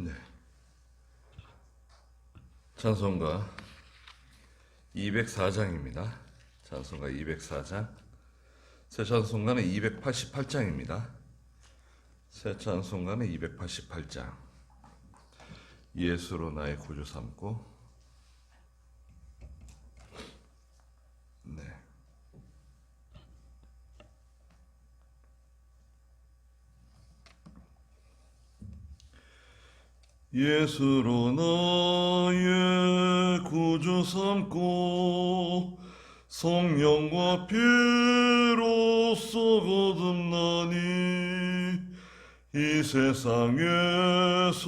네. 찬송가 204장입니다. 찬송가 204장. 새 찬송가는 288장입니다. 새 찬송가는 288장. 예수로 나의 구주 삼고. 네. 예수로 나의 구주 삼고 성령과 피로써 거듭나니 이 세상에서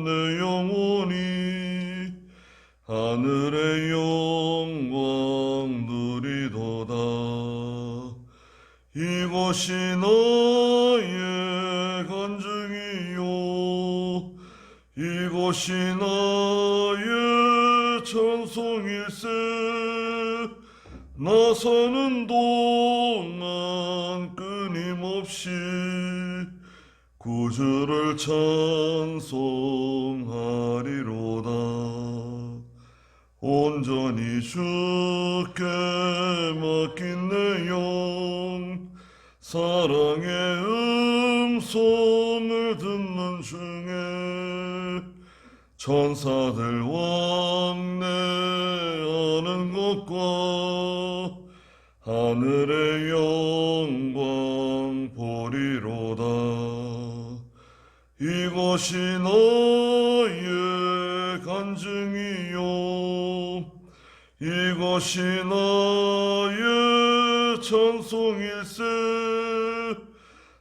내 영혼이 하늘의 영광 누리도다. 이것이 나의 간증이요 이것이 나의 찬송일세. 나 사는 동안 끊임없이 구주를 찬송하리로다. 온전히 주께 맡긴 내 영 사랑의 음성을 듣는 중에 천사들 왕래하는 것과 하늘의 영광 보리로다. 이것이 나의 간증이요 이것이 나의 찬송일세.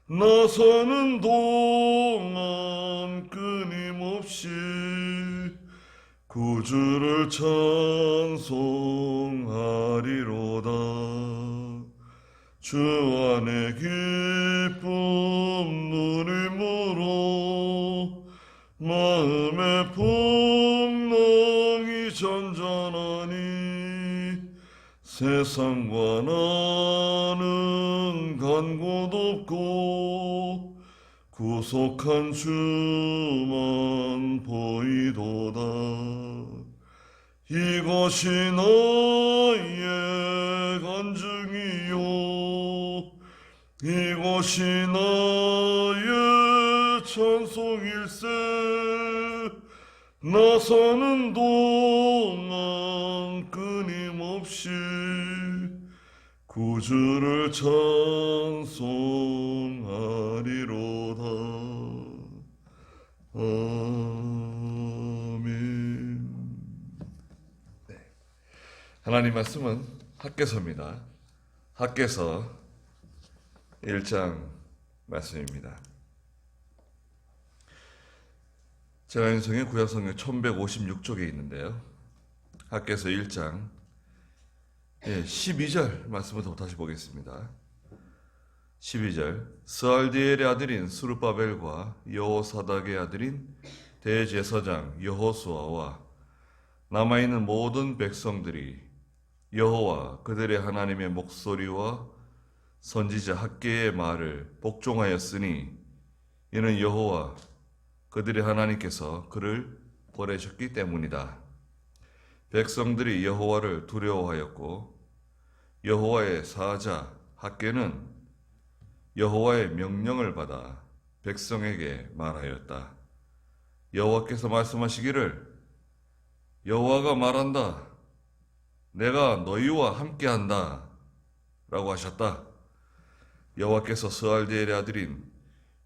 나 사는 동안 끊임없이 구주를 찬송하리로다. 주 안에 기쁨 누림으로 마음의 풍랑이 잔잔하니 세상과 나는 간 곳 없고 구속한 주만 보이도다. 이것이 나의 간증이요 이것이 나의 찬송일세. 나 사는 동안 끊임없이 구주를 찬송하리로다. 아멘. 네. 하나님 말씀은 학개서입니다. 학개서 1장 말씀입니다. 제가 인성의 구약성경 1156쪽에 있는데요. 학개서 1장 12절 말씀부터 다시 보겠습니다. 12절. 스알디엘의 아들인 스룹바벨과 여호사닥의 아들인 대제사장 여호수아와 남아있는 모든 백성들이 여호와 그들의 하나님의 목소리와 선지자 학개의 말을 복종하였으니 이는 여호와 그들의 하나님께서 그를 보내셨기 때문이다. 백성들이 여호와를 두려워하였고 여호와의 사자 학개는 여호와의 명령을 받아 백성에게 말하였다. 여호와께서 말씀하시기를 여호와가 말한다. 내가 너희와 함께한다 라고 하셨다. 여호와께서 스알디엘의 아들인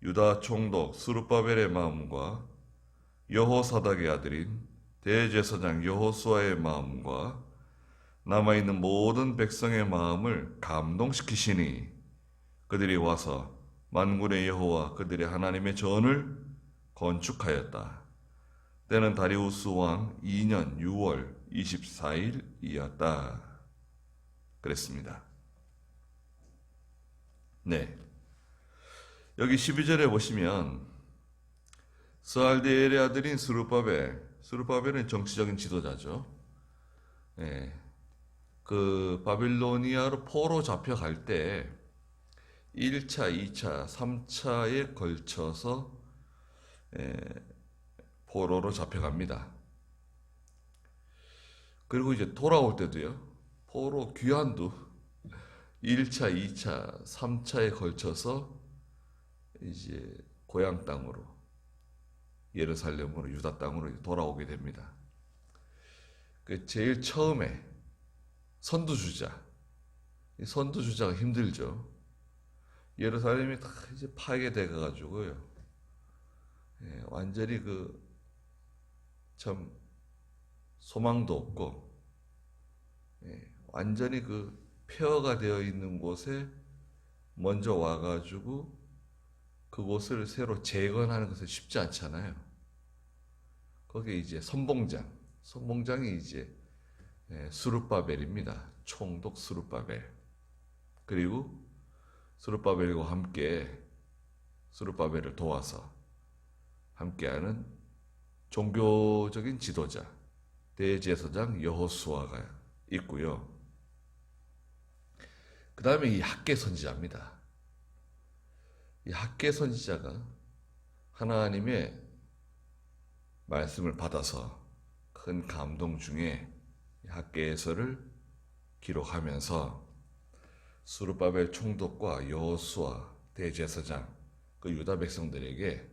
유다 총독 스룹바벨의 마음과 여호사닥의 아들인 대제사장 여호수아의 마음과 남아있는 모든 백성의 마음을 감동시키시니 그들이 와서 만군의 여호와 그들의 하나님의 전을 건축하였다. 때는 다리우스 왕 2년 6월 24일이었다. 그랬습니다. 네. 여기 12절에 보시면 스알디엘의 아들인 스룹바벨은 정치적인 지도자죠. 예, 그 바빌로니아로 포로 잡혀갈 때 1차, 2차, 3차에 걸쳐서 포로로 잡혀갑니다. 그리고 이제 돌아올 때도요, 포로 귀환도 1차, 2차, 3차에 걸쳐서 이제 고향 땅으로, 예루살렘으로, 유다 땅으로 돌아오게 됩니다. 그 제일 처음에 선두주자, 이 선두주자가 힘들죠. 예루살렘이 다 이제 파괴돼 가지고요, 완전히 참 소망도 없고, 완전히 폐허가 되어 있는 곳에 먼저 와가지고 그곳을 새로 재건하는 것은 쉽지 않잖아요. 거기에 이제 선봉장이 이제 스룹바벨입니다. 총독 스룹바벨. 그리고 스룹바벨과 함께 스룹바벨을 도와서 함께하는 종교적인 지도자 대제사장 여호수아가 있고요. 그 다음에 이 학개 선지자입니다. 이 학개 선지자가 하나님의 말씀을 받아서 큰 감동 중에 학개에서를 기록하면서 스룹바벨 총독과 여호수아 대제사장, 그 유다 백성들에게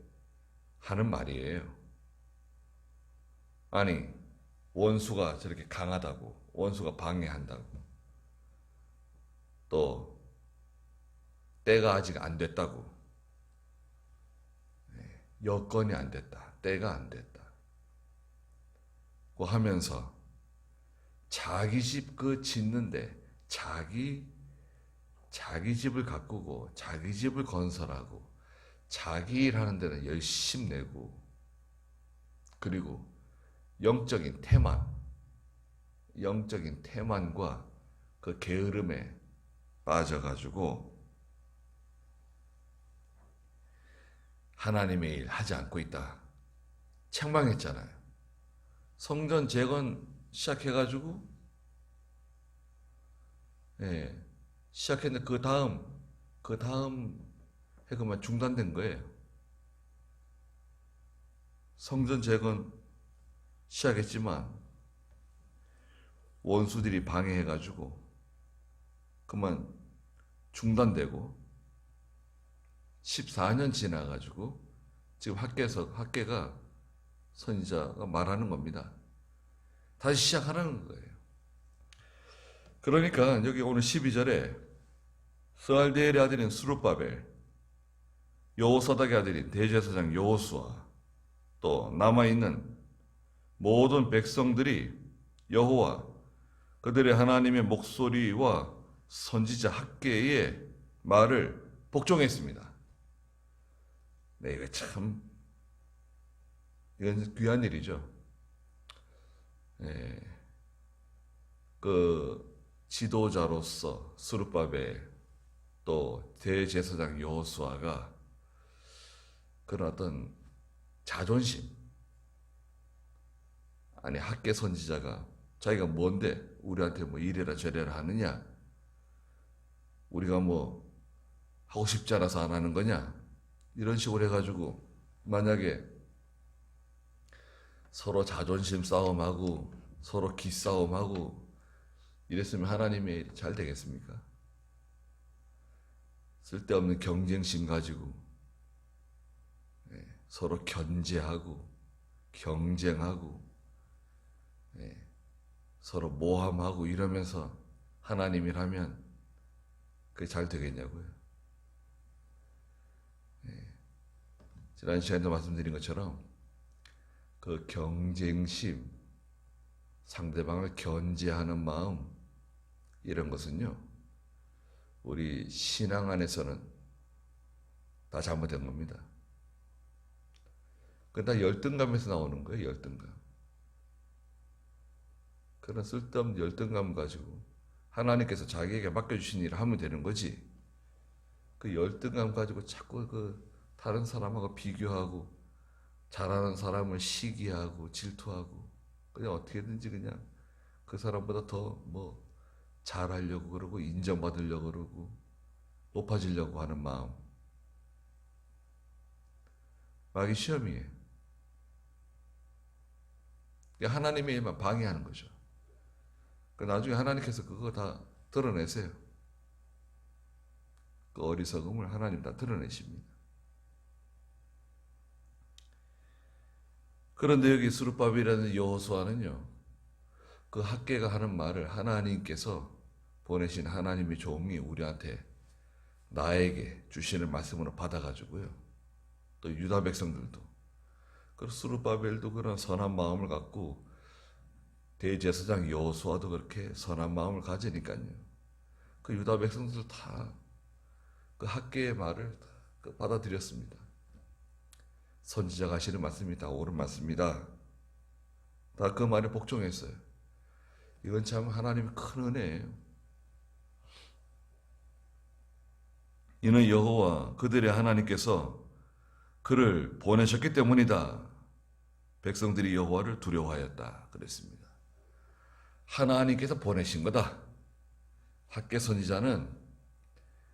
하는 말이에요. 아니, 원수가 저렇게 강하다고, 원수가 방해한다고, 또 때가 아직 안 됐다고, 여건이 안 됐다, 때가 안 됐다 고 하면서 자기 집 짓는데 자기 집을 가꾸고 자기 집을 건설하고 자기 일하는 데는 열심히 내고, 그리고 영적인 태만과 그 게으름에 빠져가지고 하나님의 일 하지 않고 있다. 책망했잖아요. 성전 재건 시작해가지고, 시작했는데 그 다음 해그만 중단된 거예요. 성전 재건 시작했지만 원수들이 방해해가지고 그만 중단되고 14년 지나가지고 지금 학계가 선지자가 말하는 겁니다. 다시 시작하라는 거예요. 그러니까 여기 오늘 12절에 스알디엘의 아들인 스룹바벨, 여호사닥의 아들인 대제사장 여호수아, 또 남아있는 모든 백성들이 여호와 그들의 하나님의 목소리와 선지자 학개의 말을 복종했습니다. 네, 이건 귀한 일이죠. 그 지도자로서 스룹바벨, 또 대제사장 여호수아가 그런 어떤 자존심, 아니 학개 선지자가 자기가 뭔데 우리한테 뭐 이래라 저래라 하느냐, 우리가 뭐 하고 싶지 않아서 안 하는 거냐, 이런 식으로 해가지고 만약에 서로 자존심 싸움하고 서로 기싸움하고 이랬으면 하나님의 일이 잘 되겠습니까? 쓸데없는 경쟁심 가지고 서로 견제하고 경쟁하고 서로 모함하고 이러면서 하나님 일하면 그게 잘 되겠냐고요. 지난 시간에도 말씀드린 것처럼 그 경쟁심, 상대방을 견제하는 마음, 이런 것은요, 우리 신앙 안에서는 다 잘못된 겁니다. 그건 다 열등감에서 나오는 거예요, 열등감. 그런 쓸데없는 열등감 가지고 하나님께서 자기에게 맡겨주신 일을 하면 되는 거지, 그 열등감 가지고 자꾸 다른 사람하고 비교하고 잘하는 사람을 시기하고 질투하고 그냥 어떻게든지 그냥 그 사람보다 더 잘하려고 그러고 인정받으려고 그러고 높아지려고 하는 마음, 마귀 시험이에요. 하나님의만 방해하는 거죠. 나중에 하나님께서 그거 다 드러내세요. 그 어리석음을 하나님 다 드러내십니다. 그런데 여기 스룹바벨이라는 여호수아는요, 그 학개가 하는 말을 하나님께서 보내신 하나님의 종이 우리한테 나에게 주시는 말씀으로 받아가지고요. 또 유다 백성들도, 그 스룹바벨도 그런 선한 마음을 갖고 대제사장 여호수아도 그렇게 선한 마음을 가지니까요. 그 유다 백성들 다 그 학개의 말을 받아들였습니다. 선지자가 하시는 말씀이 다 옳은 말씀이다. 다 그 말에 복종했어요. 이건 참 하나님의 큰 은혜예요. 이는 여호와 그들의 하나님께서 그를 보내셨기 때문이다. 백성들이 여호와를 두려워하였다 그랬습니다. 하나님께서 보내신 거다. 학개 선지자는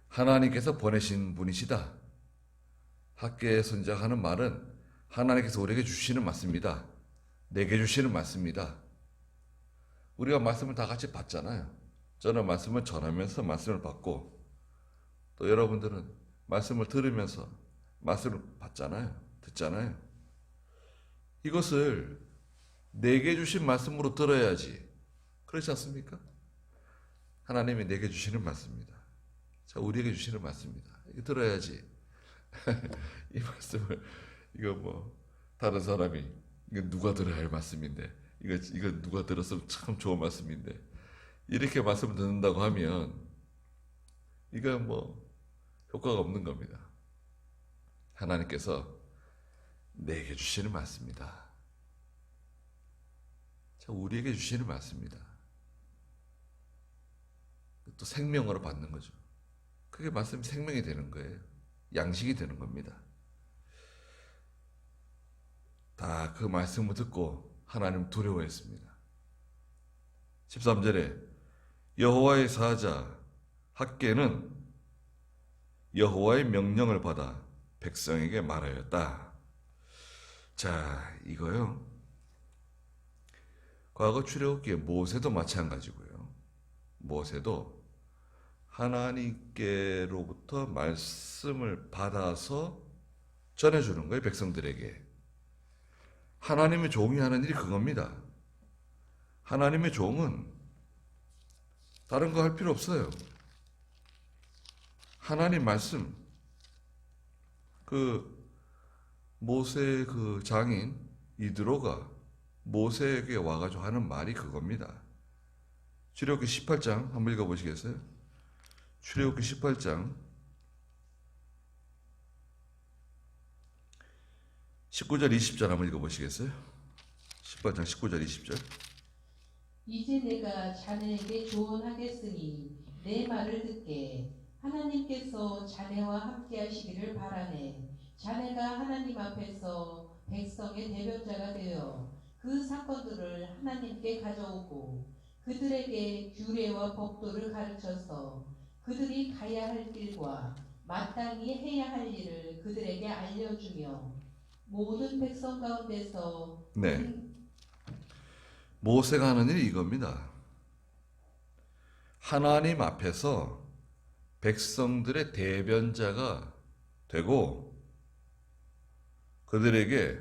하나님께서 보내신 분이시다. 학개 선지자가 하는 말은 하나님께서 우리에게 주시는 말씀이다. 내게 주시는 말씀이다. 우리가 말씀을 다 같이 받잖아요. 저는 말씀을 전하면서 말씀을 받고, 또 여러분들은 말씀을 들으면서 말씀을 받잖아요. 듣잖아요. 이것을 내게 주신 말씀으로 들어야지. 그렇지 않습니까? 하나님이 내게 주시는 말씀입니다. 자, 우리에게 주시는 말씀입니다. 이거 들어야지. 이 말씀을, 이거 다른 사람이, 이거 누가 들어야 할 말씀인데, 이거 누가 들었으면 참 좋은 말씀인데, 이렇게 말씀을 듣는다고 하면, 이거 효과가 없는 겁니다. 하나님께서 내게 주시는 말씀이다. 자, 우리에게 주시는 말씀이다. 또 생명으로 받는 거죠. 그게 말씀이 생명이 되는 거예요. 양식이 되는 겁니다. 다 그 말씀을 듣고 하나님 두려워했습니다. 13절에 여호와의 사자 학개는 여호와의 명령을 받아 백성에게 말하였다. 자, 이거요. 과거 출애굽기에 모세도 마찬가지고요. 모세도 하나님께로부터 말씀을 받아서 전해주는 거예요, 백성들에게. 하나님의 종이 하는 일이 그겁니다. 하나님의 종은 다른 거 할 필요 없어요. 하나님 말씀, 모세 장인 이드로가 모세에게 와가지고 하는 말이 그겁니다. 출애굽기 18장 한번 읽어보시겠어요? 출애굽기 18장 19절 20절 한번 읽어보시겠어요? 18장 19절 20절. 이제 내가 자네에게 조언하겠으니 내 말을 듣게. 하나님께서 자네와 함께 하시기를 바라네. 자네가 하나님 앞에서 백성의 대변자가 되어 그 사건들을 하나님께 가져오고 그들에게 규례와 법도를 가르쳐서 그들이 가야 할 길과 마땅히 해야 할 일을 그들에게 알려주며 모든 백성 가운데서 모세가 하는 일이 이겁니다. 하나님 앞에서 백성들의 대변자가 되고 그들에게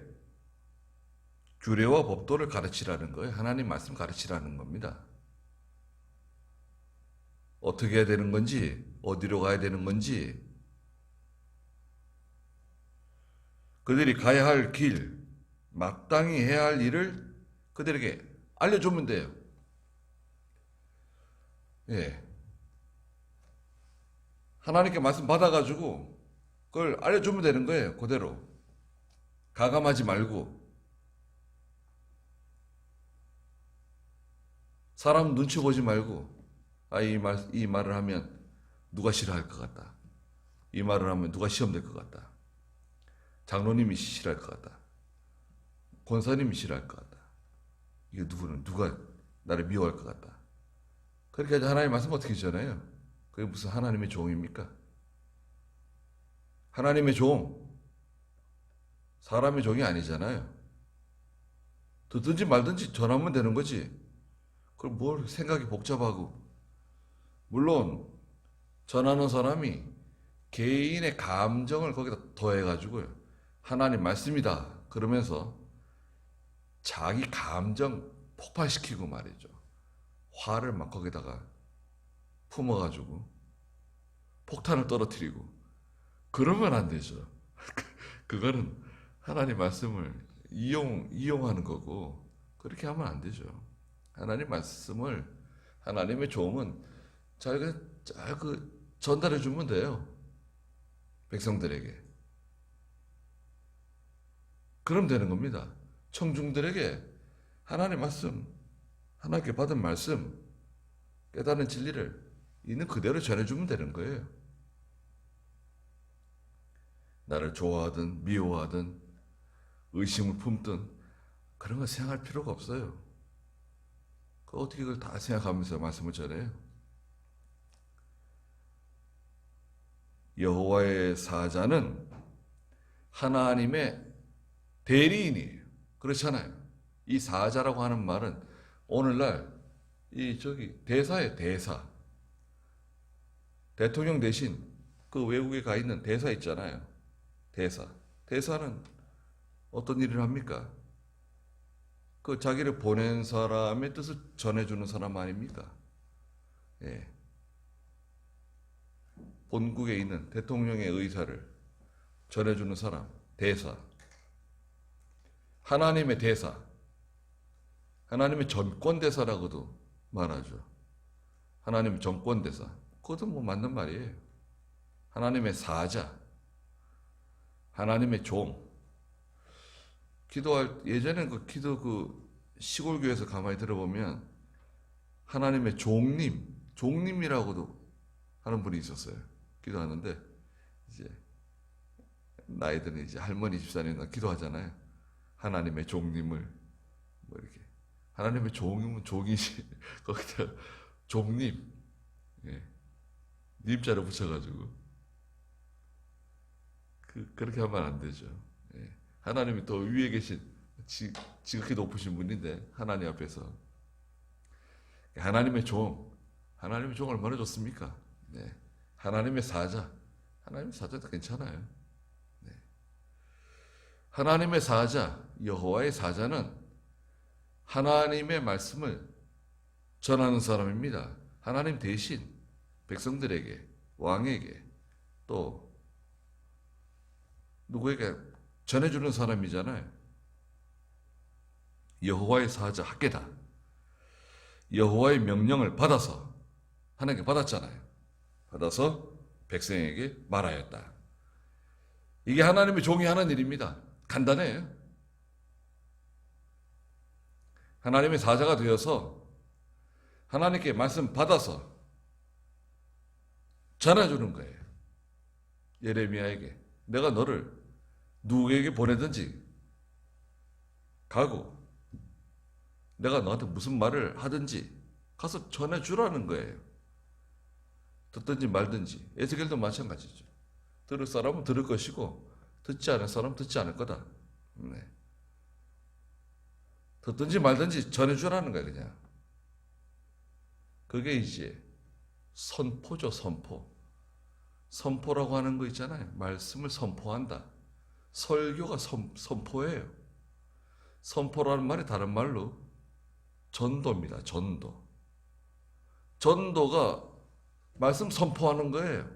규례와 법도를 가르치라는 거예요. 하나님 말씀 가르치라는 겁니다. 어떻게 해야 되는 건지, 어디로 가야 되는 건지, 그들이 가야 할 길, 마땅히 해야 할 일을 그들에게 알려주면 돼요. 예. 하나님께 말씀 받아가지고 그걸 알려주면 되는 거예요. 그대로. 가감하지 말고. 사람 눈치 보지 말고, 이 말을 하면 누가 싫어할 것 같다. 이 말을 하면 누가 시험 될 것 같다. 장로님이 싫어할 것 같다. 권사님이 싫어할 것 같다. 이게 누가 나를 미워할 것 같다. 그렇게 하지 하나님 말씀 어떻게 전해요? 그게 무슨 하나님의 종입니까? 하나님의 종, 사람의 종이 아니잖아요. 듣든지 말든지 전하면 되는 거지. 그럼 뭘 생각이 복잡하고. 물론 전하는 사람이 개인의 감정을 거기다 더해가지고요. 하나님 말씀이다. 그러면서 자기 감정 폭발시키고 말이죠. 화를 막 거기다가 품어가지고 폭탄을 떨어뜨리고 그러면 안 되죠. 그거는 하나님 말씀을 이용하는 거고 그렇게 하면 안 되죠. 하나님 말씀을 하나님의 종은 잘 전달해 주면 돼요. 백성들에게. 그럼 되는 겁니다. 청중들에게 하나님 말씀, 하나님께 받은 말씀, 깨달은 진리를 있는 그대로 전해주면 되는 거예요. 나를 좋아하든 미워하든 의심을 품든 그런 거 생각할 필요가 없어요. 어떻게 그걸 다 생각하면서 말씀을 전해요? 여호와의 사자는 하나님의 대리인이에요. 그렇잖아요. 이 사자라고 하는 말은 오늘날 대사예요. 대사. 대통령 대신 그 외국에 가 있는 대사 있잖아요. 대사. 대사는 어떤 일을 합니까? 그 자기를 보낸 사람의 뜻을 전해주는 사람 아닙니까? 예. 본국에 있는 대통령의 의사를 전해주는 사람, 대사. 하나님의 대사, 하나님의 전권대사라고도 말하죠. 하나님의 전권대사. 그것도 뭐 맞는 말이에요. 하나님의 사자, 하나님의 종. 예전에 기도 시골 교회에서 가만히 들어보면 하나님의 종님이라고도 하는 분이 있었어요. 기도하는데 이제 나이 드는 이제 할머니 집사님과 기도하잖아요. 하나님의 종님을 뭐 이렇게 하나님의 종이면 종이지 거기다 종님 님자를 붙여가지고 그렇게 하면 안 되죠. 하나님이 또 위에 계신 지극히 높으신 분인데 하나님 앞에서 하나님의 종 얼마나 좋습니까? 네. 하나님의 사자도 괜찮아요. 네. 하나님의 사자, 여호와의 사자는 하나님의 말씀을 전하는 사람입니다. 하나님 대신 백성들에게, 왕에게, 또 누구에게 전해주는 사람이잖아요. 여호와의 사자 학계다. 여호와의 명령을 받아서 하나님께 받았잖아요. 받아서 백성에게 말하였다. 이게 하나님의 종이 하는 일입니다. 간단해요. 하나님의 사자가 되어서 하나님께 말씀 받아서 전해주는 거예요. 예레미야에게 내가 너를 누구에게 보내든지 가고 내가 너한테 무슨 말을 하든지 가서 전해주라는 거예요. 듣든지 말든지. 에스겔도 마찬가지죠. 들을 사람은 들을 것이고 듣지 않을 사람은 듣지 않을 거다. 네. 듣든지 말든지 전해주라는 거예요. 그냥. 그게 이제 선포죠. 선포라고 하는 거 있잖아요. 말씀을 선포한다. 설교가 선포예요. 선포라는 말이 다른 말로 전도입니다. 전도가 말씀 선포하는 거예요.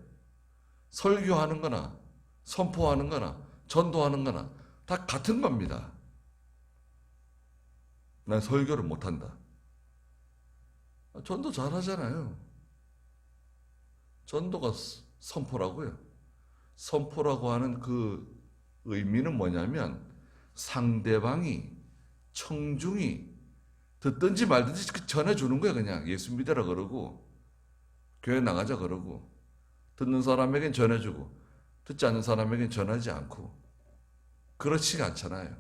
설교하는 거나 선포하는 거나 전도하는 거나 다 같은 겁니다. 난 설교를 못한다. 전도 잘하잖아요. 전도가 선포라고요. 선포라고 하는 그 의미는 뭐냐면 상대방이 청중이 듣든지 말든지 전해주는 거예요. 그냥 예수 믿으라 그러고 교회 나가자 그러고 듣는 사람에겐 전해주고 듣지 않는 사람에겐 전하지 않고 그렇지가 않잖아요.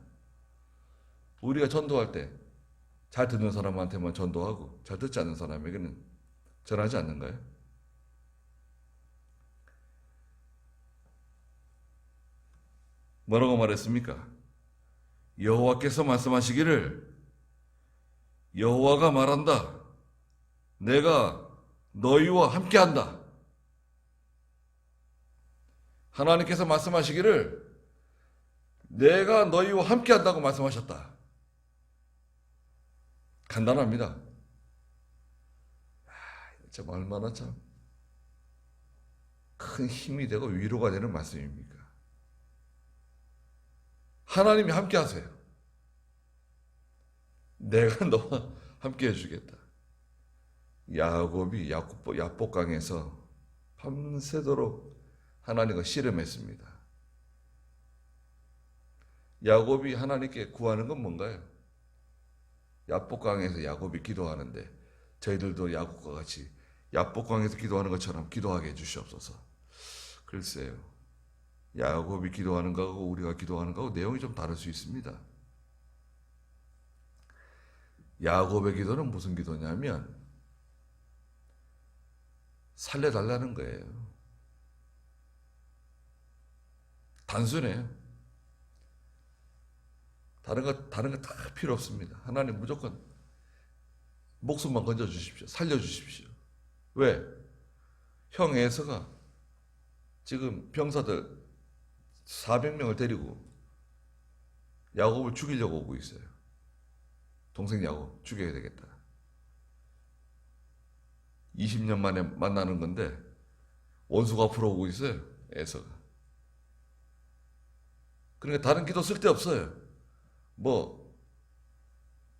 우리가 전도할 때 잘 듣는 사람한테만 전도하고 잘 듣지 않는 사람에게는 전하지 않는가요? 뭐라고 말했습니까? 여호와께서 말씀하시기를 여호와가 말한다. 내가 너희와 함께한다. 하나님께서 말씀하시기를 내가 너희와 함께한다고 말씀하셨다. 간단합니다. 참 얼마나 참 큰 힘이 되고 위로가 되는 말씀입니까? 하나님이 함께하세요. 내가 너와 함께 해주겠다. 야곱이 야복강에서 밤새도록 하나님과 씨름했습니다. 야곱이 하나님께 구하는 건 뭔가요? 야복강에서 야곱이 기도하는데 저희들도 야곱과 같이 야복강에서 기도하는 것처럼 기도하게 해주시옵소서. 글쎄요. 야곱이 기도하는 거하고 우리가 기도하는 거하고 내용이 좀 다를 수 있습니다. 야곱의 기도는 무슨 기도냐면 살려달라는 거예요. 단순해요. 다른 거 다 필요 없습니다. 하나님 무조건 목숨만 건져주십시오. 살려주십시오. 왜? 형 에서가 지금 병사들 400명을 데리고 야곱을 죽이려고 오고 있어요. 동생 야곱 죽여야 되겠다. 20년 만에 만나는 건데 원수가 앞으로 오고 있어요. 에서가. 그러니까 다른 기도 쓸데없어요. 뭐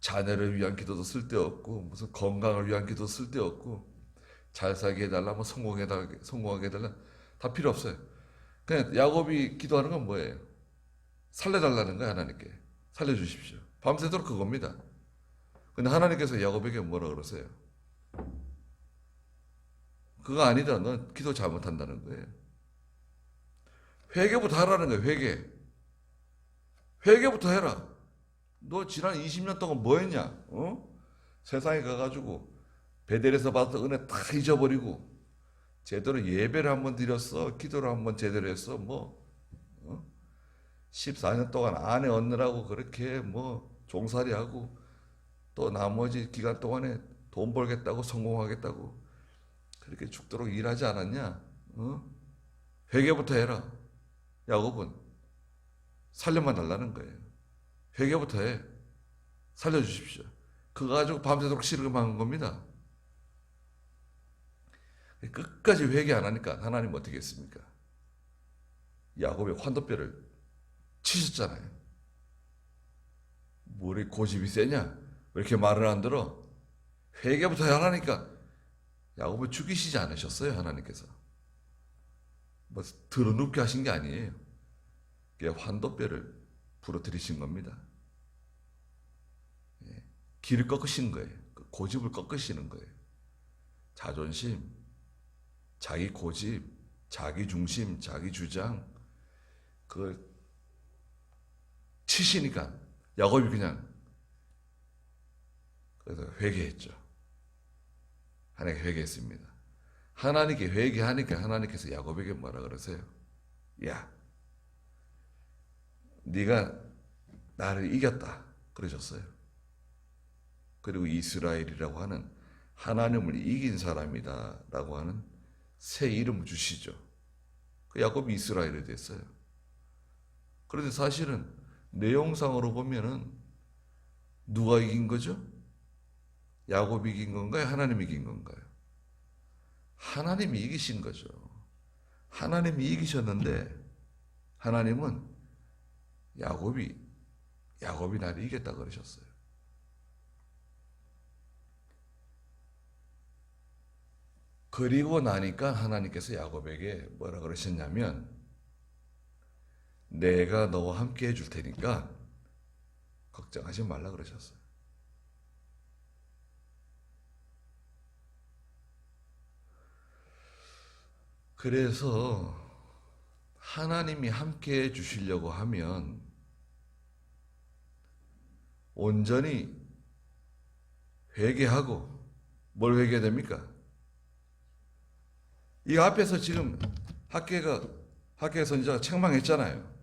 자녀를 위한 기도도 쓸데없고 무슨 건강을 위한 기도 쓸데없고 잘 살게 해달라 뭐 성공하게 해달라 다 필요 없어요. 그냥 야곱이 기도하는 건 뭐예요? 살려달라는 거예요. 하나님께 살려주십시오. 밤새도록 그겁니다. 근데 하나님께서 야곱에게 뭐라 그러세요? 그거 아니다. 넌 기도 잘못한다는 거예요. 회개부터 하라는 거예요. 회개부터 해라. 너 지난 20년 동안 뭐 했냐? 세상에 가가지고 베델에서 받았던 은혜 다 잊어버리고 제대로 예배를 한번 드렸어? 기도를 한번 제대로 했어? 14년 동안 아내 얻느라고 그렇게 종살이하고 또 나머지 기간 동안에 돈 벌겠다고 성공하겠다고 그렇게 죽도록 일하지 않았냐? 회개부터 해라. 야곱은 살려만 달라는 거예요. 회개부터 해. 살려주십시오. 그거 가지고 밤새도록 씨름하는 겁니다. 끝까지 회개 안 하니까 하나님 어떻게 했습니까? 야곱의 환도뼈를 치셨잖아요. 뭐래 고집이 세냐? 왜 이렇게 말을 안 들어? 회개부터 하라니까 야곱을 죽이시지 않으셨어요. 하나님께서. 뭐 들어눕게 하신 게 아니에요. 환도뼈를 부러뜨리신 겁니다. 길을 꺾으시는 거예요. 고집을 꺾으시는 거예요. 자존심, 자기 고집, 자기 중심, 자기 주장 그걸 치시니까 야곱이 그냥 그래서 회개했죠. 하나님께 회개했습니다. 하나님께 회개하니까 하나님께서 야곱에게 뭐라 그러세요? 야, 네가 나를 이겼다 그러셨어요. 그리고 이스라엘이라고 하는 하나님을 이긴 사람이다 라고 하는 새 이름을 주시죠. 그 야곱이 이스라엘이 됐어요. 그런데 사실은 내용상으로 보면은 누가 이긴 거죠? 야곱이 이긴 건가요? 하나님이 이긴 건가요? 하나님이 이기신 거죠. 하나님이 이기셨는데 하나님은 야곱이 나를 이겼다 그러셨어요. 그리고 나니까 하나님께서 야곱에게 뭐라 그러셨냐면 내가 너와 함께 해줄 테니까 걱정하지 말라 그러셨어요. 그래서 하나님이 함께 해주시려고 하면 온전히 회개하고 뭘 회개해야 됩니까? 이 앞에서 지금 학계의 선지자가 책망했잖아요.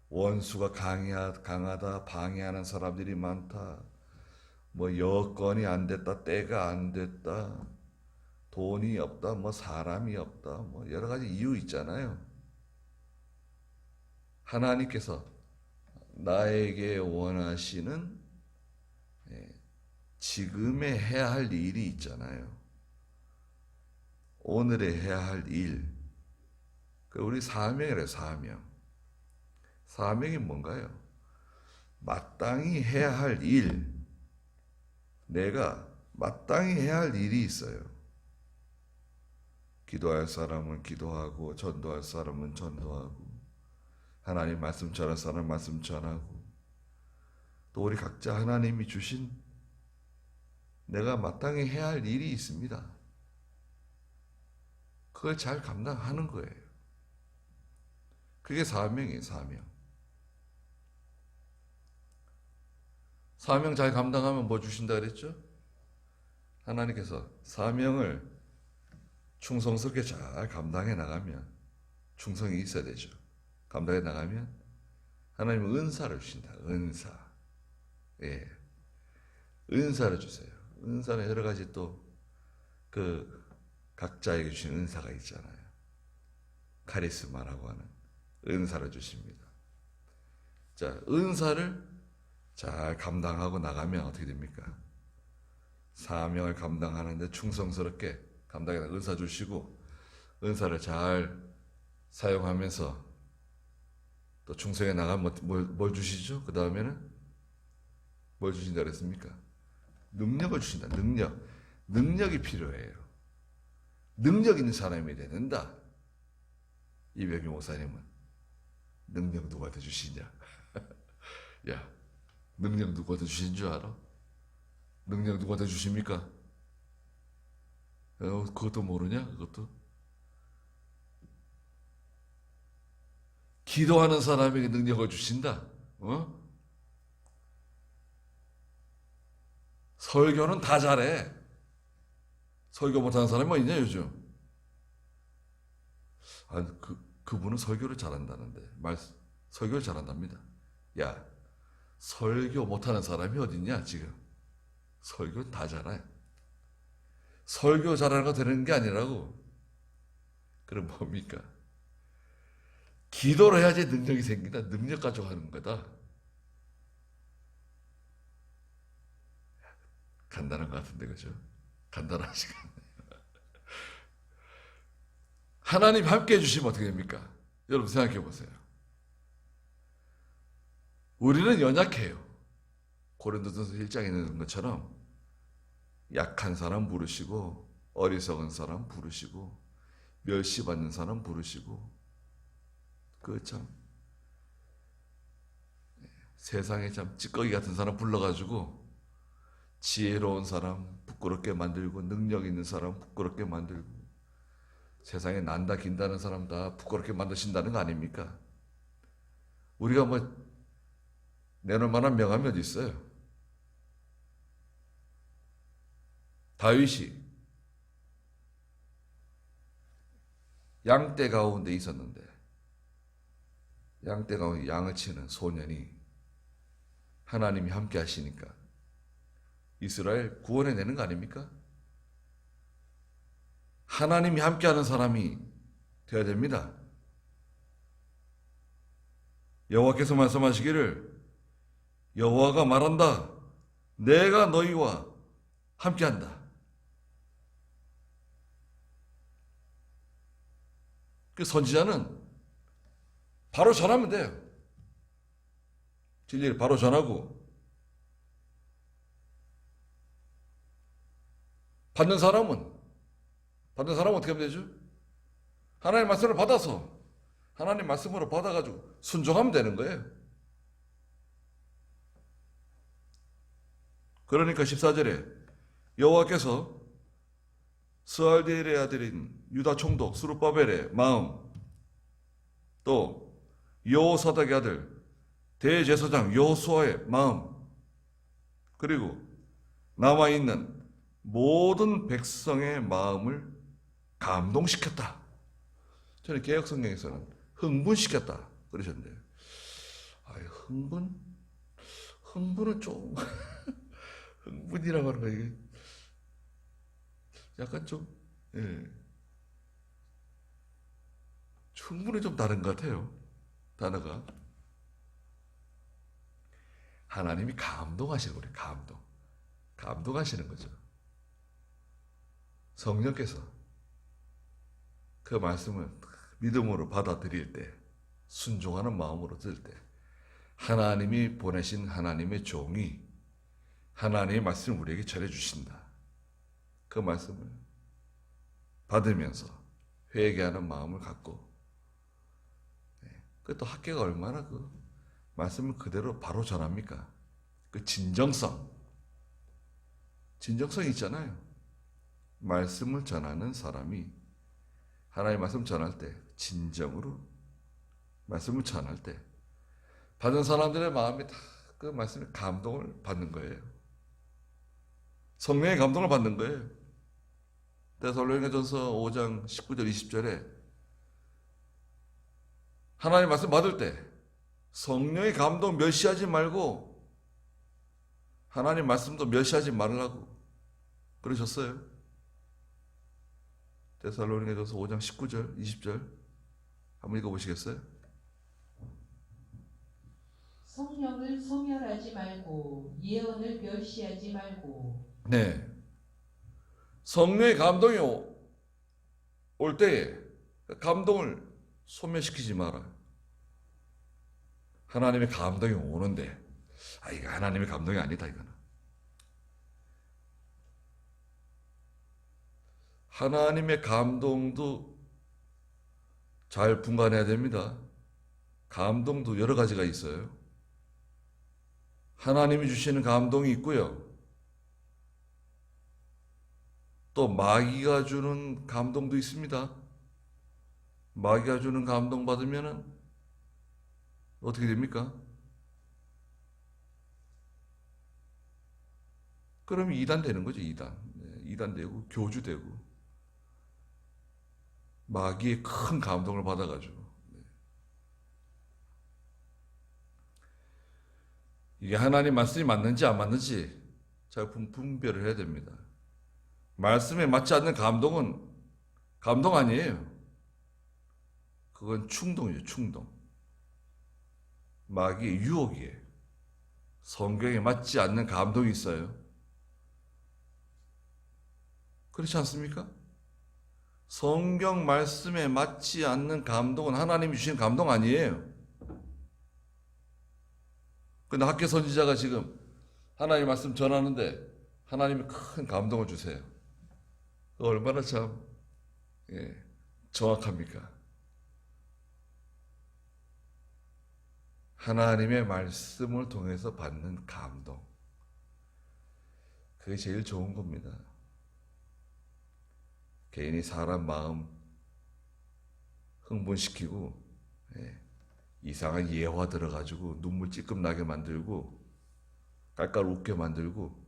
원수가 강하다, 방해하는 사람들이 많다. 뭐 여건이 안 됐다, 때가 안 됐다, 돈이 없다, 뭐 사람이 없다, 뭐 여러 가지 이유 있잖아요. 하나님께서 나에게 원하시는 지금에 해야 할 일이 있잖아요. 오늘에 해야 할 일. 우리 사명이래요, 사명. 사명이 뭔가요? 마땅히 해야 할 일. 내가 마땅히 해야 할 일이 있어요. 기도할 사람은 기도하고, 전도할 사람은 전도하고, 하나님 말씀 전할 사람은 말씀 전하고, 또 우리 각자 하나님이 주신 내가 마땅히 해야 할 일이 있습니다. 그걸 잘 감당하는 거예요. 그게 사명이에요, 사명. 사명 잘 감당하면 뭐 주신다 그랬죠? 하나님께서 사명을 충성스럽게 잘 감당해 나가면, 충성이 있어야 되죠. 감당해 나가면 하나님은 은사를 주신다. 은사. 예. 은사를 주세요. 은사는 여러 가지 또 각자에게 주신 은사가 있잖아요. 카리스마라고 하는 은사를 주십니다. 자, 은사를 잘 감당하고 나가면 어떻게 됩니까? 사명을 감당하는데 충성스럽게 감당해 은사 주시고, 은사를 잘 사용하면서 또 충성해 나가면 뭘 주시죠? 그 다음에는 뭘 주신다 그랬습니까? 능력을 주신다. 능력이 필요해요. 능력 있는 사람이 돼야 된다. 이병규 목사님은 능력 누구한테 주시냐? 야, 능력 누구한테 주신 줄 알아? 능력 누구한테 주십니까? 그것도 모르냐? 그것도? 기도하는 사람에게 능력을 주신다. 설교는 다 잘해. 설교 못하는 사람이 뭐 있냐 요즘? 그분은 설교를 잘한다는데, 설교를 잘한답니다. 야, 설교 못하는 사람이 어딨냐 지금? 설교는 다 잘해. 설교 잘하는 거 되는 게 아니라고. 그럼 뭡니까? 기도를 해야지 능력이 생긴다. 능력 가지고 하는 거다. 간단한 것 같은데, 그죠? 간단하시가 않네요. 하나님 함께 해주시면 어떻게 됩니까? 여러분 생각해 보세요. 우리는 연약해요. 고린도전서 1장에 있는 것처럼 약한 사람 부르시고, 어리석은 사람 부르시고, 멸시받는 사람 부르시고, 참 세상에 참 찌꺼기 같은 사람 불러가지고 지혜로운 사람 부끄럽게 만들고, 능력 있는 사람 부끄럽게 만들고, 세상에 난다 긴다는 사람 다 부끄럽게 만드신다는 거 아닙니까? 우리가 뭐 내놓을 만한 명함이 어디 있어요? 다윗이 양떼 가운데 있었는데, 양떼 가운데 양을 치는 소년이 하나님이 함께 하시니까 이스라엘 구원해내는 거 아닙니까? 하나님이 함께하는 사람이 되어야 됩니다. 여호와께서 말씀하시기를, 여호와가 말한다. 내가 너희와 함께한다. 그 선지자는 바로 전하면 돼요. 진리를 바로 전하고, 받는 사람은 어떻게 하면 되죠? 하나님 말씀을 받아서, 하나님 말씀으로 받아가지고 순종하면 되는 거예요. 그러니까 14절에 여호와께서 스알디엘의 아들인 유다 총독 스룹바벨의 마음, 또 여호사닥의 아들 대제사장 여호수아의 마음, 그리고 남아있는 모든 백성의 마음을 감동시켰다. 저는 개혁성경에서는 흥분시켰다 그러셨는데, 흥분은 좀 흥분이라고 하는 거 이게 약간 좀 충분히 좀 다른 것 같아요. 단어가. 하나님이 감동하시는 거예요. 감동하시는 거죠. 성령께서 그 말씀을 믿음으로 받아들일 때, 순종하는 마음으로 들을 때, 하나님이 보내신 하나님의 종이 하나님의 말씀을 우리에게 전해주신다. 그 말씀을 받으면서 회개하는 마음을 갖고, 또 학교가 얼마나 그 말씀을 그대로 바로 전합니까? 그 진정성이 있잖아요. 말씀을 전하는 사람이 하나님의 말씀 전할 때 진정으로 말씀을 전할 때 받은 사람들의 마음이 다 그 말씀에 감동을 받는 거예요. 성령의 감동을 받는 거예요. 데살로니가전서 5장 19절 20절에 하나님 말씀 받을 때 성령의 감동 멸시하지 말고 하나님 말씀도 멸시하지 말라고 그러셨어요. 데살로니가전서 5장 19절 20절 한번 읽어보시겠어요? 성령을 소멸하지 말고 예언을 멸시하지 말고. 네. 성령의 감동이 올 때에 감동을 소멸시키지 마라. 하나님의 감동이 오는데 이거 하나님의 감동이 아니다 이거는. 하나님의 감동도 잘 분간해야 됩니다. 감동도 여러 가지가 있어요. 하나님이 주시는 감동이 있고요. 또 마귀가 주는 감동도 있습니다. 마귀가 주는 감동 받으면은 어떻게 됩니까? 그럼 이단 되는 거죠. 이단 되고 교주 되고 마귀의 큰 감동을 받아가지고 이게 하나님 말씀이 맞는지 안 맞는지 잘 분별을 해야 됩니다. 말씀에 맞지 않는 감동은 감동 아니에요. 그건 충동이죠. 충동. 마귀의 유혹이에요. 성경에 맞지 않는 감동이 있어요. 그렇지 않습니까? 성경 말씀에 맞지 않는 감동은 하나님이 주신 감동 아니에요. 근데 학교 선지자가 지금 하나님 말씀 전하는데 하나님이 큰 감동을 주세요. 얼마나 참 정확합니까? 하나님의 말씀을 통해서 받는 감동. 그게 제일 좋은 겁니다. 개인이 사람 마음 흥분시키고 이상한 예화 들어가지고 눈물 찔끔 나게 만들고 깔깔 웃게 만들고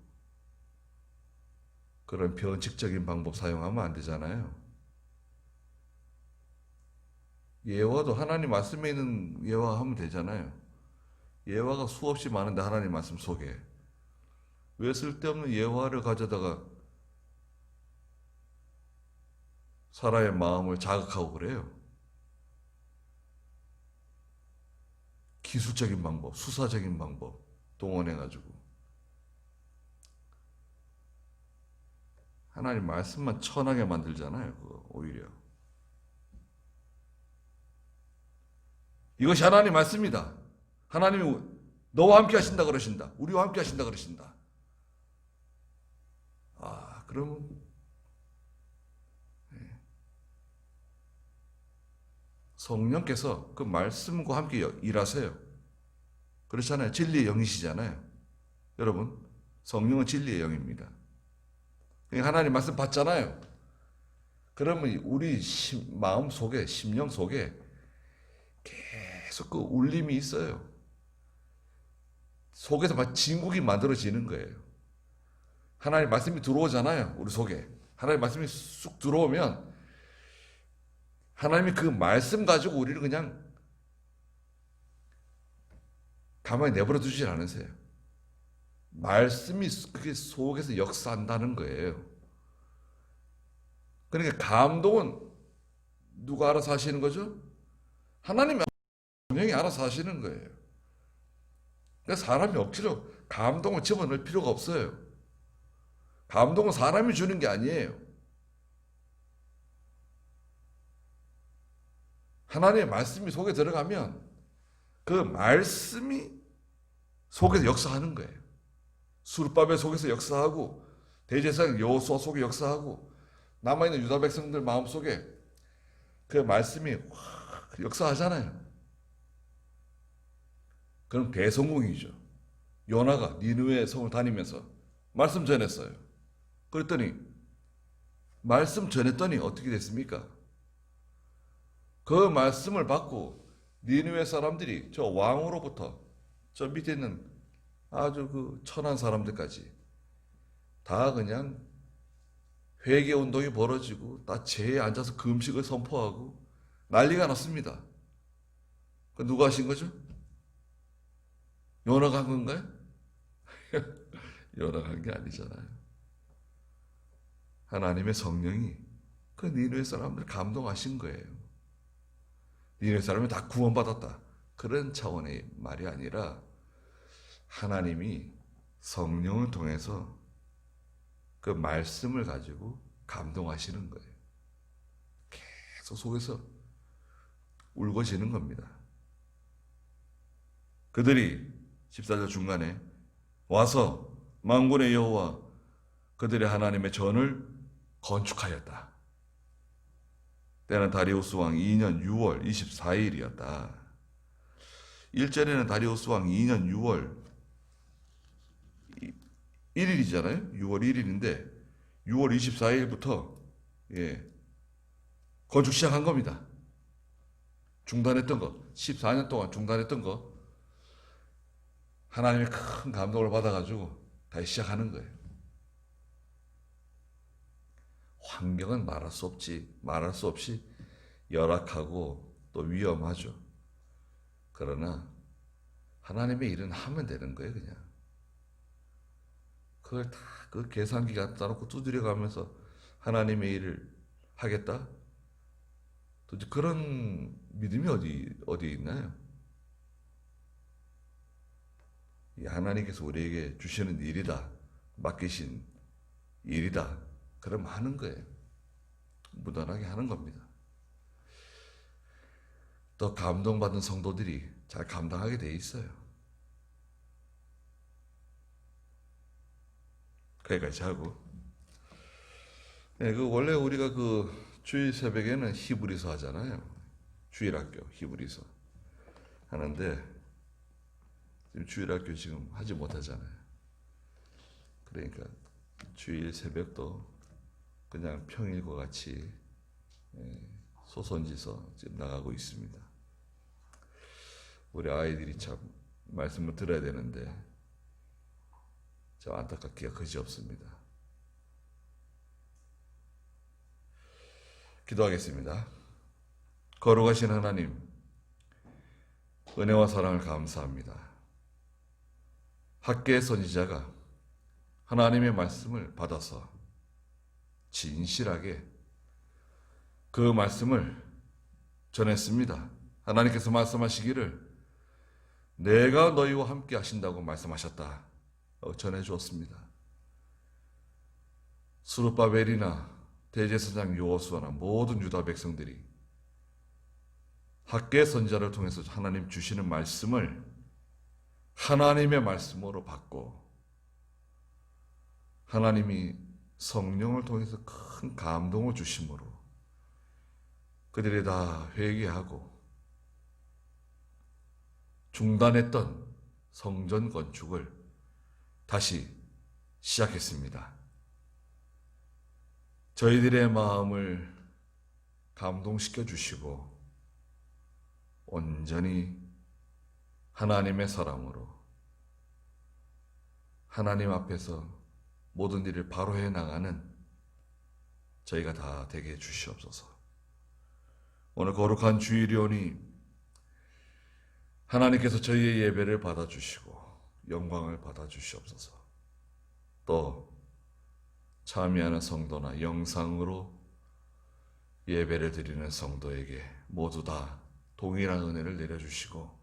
그런 변칙적인 방법 사용하면 안 되잖아요. 예화도 하나님 말씀에 있는 예화 하면 되잖아요. 예화가 수없이 많은데 하나님 말씀 속에 왜 쓸데없는 예화를 가져다가 사람의 마음을 자극하고 그래요? 기술적인 방법, 수사적인 방법 동원해가지고 하나님 말씀만 천하게 만들잖아요. 그거 오히려 이것이 하나님 말씀이다. 하나님이 너와 함께 하신다 그러신다. 우리와 함께 하신다 그러신다. 그러면 성령께서 그 말씀과 함께 일하세요. 그렇잖아요. 진리의 영이시잖아요. 여러분, 성령은 진리의 영입니다. 하나님 말씀 받잖아요. 그러면 우리 마음 속에, 심령 속에 계속 그 울림이 있어요. 속에서 막 진국이 만들어지는 거예요. 하나님 말씀이 들어오잖아요. 우리 속에. 하나님 말씀이 쑥 들어오면 하나님이 그 말씀 가지고 우리를 그냥 가만히 내버려 두지 않으세요. 말씀이 그게 속에서 역사한다는 거예요. 그러니까 감동은 누가 알아서 하시는 거죠? 하나님이 성령이 알아서 하시는 거예요. 그러니까 사람이 억지로 감동을 집어넣을 필요가 없어요. 감동은 사람이 주는 게 아니에요. 하나님의 말씀이 속에 들어가면 그 말씀이 속에서 역사하는 거예요. 수르바벨 속에서 역사하고 대제사장 여호수아 속에 역사하고 남아있는 유다 백성들 마음속에 그 말씀이 확 역사하잖아요. 그럼 대성공이죠. 요나가 니느웨 성을 다니면서 말씀 전했어요. 그랬더니 말씀 전했더니 어떻게 됐습니까? 그 말씀을 받고 니느웨 사람들이 저 왕으로부터 저 밑에 있는 아주 그 천한 사람들까지 다 그냥 회개 운동이 벌어지고 다 제에 앉아서 금식을 선포하고 난리가 났습니다. 그 누가 하신 거죠? 요나가 한 건가요? 요나가 한 게 아니잖아요. 하나님의 성령이 그 니느웨 사람들 감동하신 거예요. 니느웨 사람이 다 구원받았다. 그런 차원의 말이 아니라 하나님이 성령을 통해서 그 말씀을 가지고 감동하시는 거예요. 계속 속에서 울고지는 겁니다. 그들이 14절 중간에 와서 만군의 여호와 그들의 하나님의 전을 건축하였다. 때는 다리우스 왕 2년 6월 24일이었다. 1절에는 다리우스 왕 2년 6월 1일이잖아요. 6월 1일인데 6월 24일부터 건축 시작한 겁니다. 중단했던 거, 14년 동안 중단했던 거 하나님의 큰 감동을 받아가지고 다시 시작하는 거예요. 환경은 말할 수 없이 열악하고 또 위험하죠. 그러나 하나님의 일은 하면 되는 거예요, 그냥. 그걸 다 그 계산기 갖다 놓고 두드려가면서 하나님의 일을 하겠다? 도대체 그런 믿음이 어디에 있나요? 이 하나님께서 우리에게 주시는 일이다, 맡기신 일이다, 그럼 하는 거예요. 무던하게 하는 겁니다. 또 감동받은 성도들이 잘 감당하게 돼 있어요. 거기까지 하고. 원래 우리가 그 주일 새벽에는 히브리서 하잖아요. 주일학교 히브리서 하는데 지금 주일학교 지금 하지 못하잖아요. 그러니까 주일 새벽도 그냥 평일과 같이 소선지서 지금 나가고 있습니다. 우리 아이들이 참 말씀을 들어야 되는데 참 안타깝기가 그지없습니다. 기도하겠습니다. 거룩하신 하나님, 은혜와 사랑을 감사합니다. 학계의 선지자가 하나님의 말씀을 받아서 진실하게 그 말씀을 전했습니다. 하나님께서 말씀하시기를 내가 너희와 함께 하신다고 말씀하셨다. 전해주었습니다. 스룹바벨이나 대제사장 여호수아나 모든 유다 백성들이 학계 선지자를 통해서 하나님 주시는 말씀을 하나님의 말씀으로 받고 하나님이 성령을 통해서 큰 감동을 주심으로 그들이 다 회개하고 중단했던 성전 건축을 다시 시작했습니다. 저희들의 마음을 감동시켜 주시고 온전히 하나님의 사람으로 하나님 앞에서 모든 일을 바로 해나가는 저희가 다 되게 해주시옵소서. 오늘 거룩한 주일이오니 하나님께서 저희의 예배를 받아주시고 영광을 받아주시옵소서. 또 참여하는 성도나 영상으로 예배를 드리는 성도에게 모두 다 동일한 은혜를 내려주시고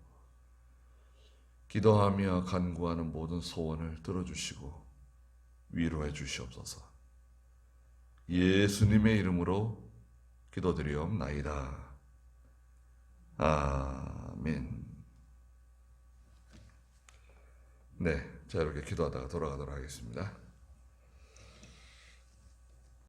기도하며 간구하는 모든 소원을 들어주시고 위로해 주시옵소서. 예수님의 이름으로 기도드리옵나이다. 아멘. 네, 자 이렇게 기도하다가 돌아가도록 하겠습니다.